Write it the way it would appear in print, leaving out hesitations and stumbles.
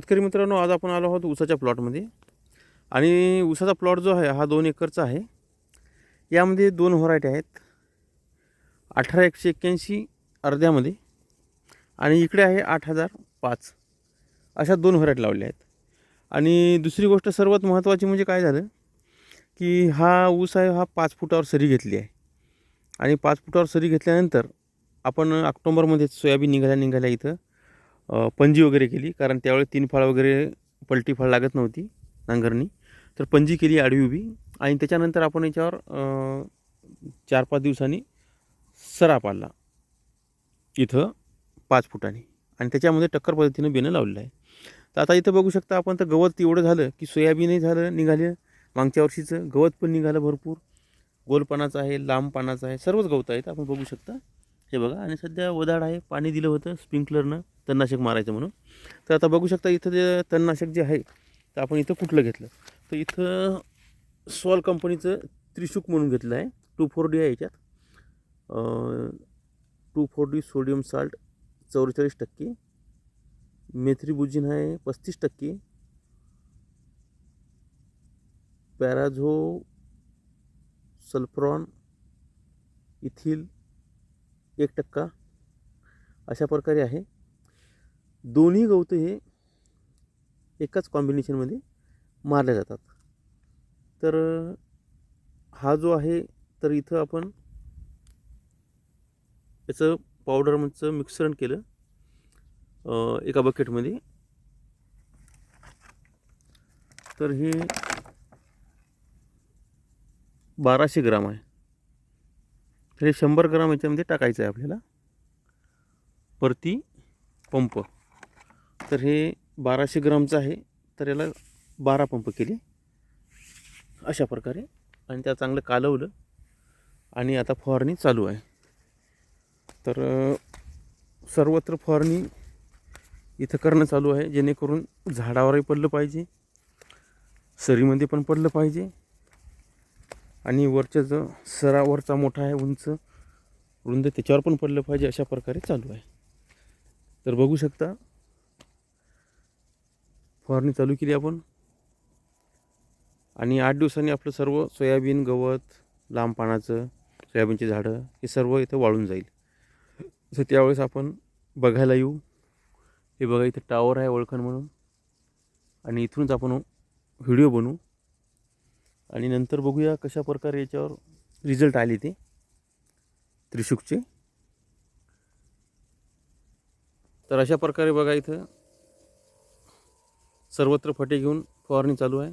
शेतकरी मित्रांनो, आज आपण आलो आहोत ऊसाच्या प्लॉटमध्ये. आणि ऊसाचा प्लॉट जो आहे हा 2 एकरचा आहे. यामध्ये 2 व्हरायटी आहेत, 18181 अर्ध्यामध्ये आणि इकडे आहे 8005. अशा 2 व्हरायटी लावल्या आहेत. आणि दुसरी गोष्ट सर्वात महत्त्वाची म्हणजे काय झालं की हा ऊस आहे, हा 5 फुटावर सरी घेतली आहे. आणि 5 फुटावर सरी घेतल्यानंतर आपण ऑक्टोबरमध्ये सोयाबीन निघाल्या इथं पंजी वगैरे केली, कारण त्यावेळी 3 फाळ वगैरे पलटी फाळ लागत नव्हती नांगरणी. तर पंजी केली आडवी उभी. आणि त्याच्यानंतर आपण याच्यावर 4-5 दिवसांनी सरा पाडला इथं 5 फुटांनी, आणि त्याच्यामध्ये टक्कर पद्धतीनं बेनं लावलेलं आहे. तर आता इथं बघू शकता आपण, तर गवत एवढं झालं की सोयाबीनही झालं निघालं, मागच्या वर्षीचं गवत पण निघालं भरपूर. गोल पानाचं आहे, लांब पानाचं आहे, सर्वच गवत आहेत आपण बघू शकता. हे बघा, आणि सध्या वदाड आहे, पाणी दिलं होतं स्प्रिंकलरनं तणनाशक मारायचं म्हणून. तर आता बघू शकता इथं जे तणनाशक जे आहे, तर आपण इथं कुठलं घेतलं, तर इथं सॉल कंपनीचं त्रिशुक म्हणून घेतलं आहे. 2,4-D आहे याच्यात. 2,4-D सोडियम साल्ट 44%, मेथ्रीबुजिन आहे 35%, पॅराझो सल्फ्रॉन इथिल 1%, अशा प्रकारे आहे. दोन्ही गवत हे एकाच कॉम्बिनेशनमध्ये मारले जातात. तर हा जो आहे, तर इथं आपण याचं पावडरचं मिश्रण केलं एका बकेटमध्ये. तर हे 1200 ग्राम आहे. तर हे 100 ग्राम याच्यामध्ये टाकायचं आहे आपल्याला प्रति पंप. तर हे 1200 ग्रामचं आहे, तर याला 12 पंप केले अशा प्रकारे. आणि त्या चांगलं कालवलं आणि आता फवारणी चालू आहे. तर सर्वत्र फवारणी इथं करणं चालू आहे, जेणेकरून झाडावरही पडलं पाहिजे, सरीमध्ये पण पडलं पाहिजे, आणि वरच्या जो सरावरचा मोठा आहे रुंद त्याच्यावर पण पडलं पाहिजे, अशा प्रकारे चालू आहे. तर बघू शकता, फवारणी चालू केली आपण. आणि 8 दिवसांनी आपलं सर्व सोयाबीन गवत, लांब पानाचं सोयाबीनची झाडं हे सर्व इथं वाळून जाईल. तर त्यावेळेस आपण बघायला येऊ. हे बघा, इथं टावर आहे ओळखण म्हणून, आणि इथूनच आपण व्हिडिओ बनवू आणि नंतर बघूया कशा प्रकारे याच्यावर रिझल्ट आले ते त्रिशुकचे. तर अशा प्रकारे बघा, इथं सर्वत्र फटे घेऊन फवारणी चालू आहे.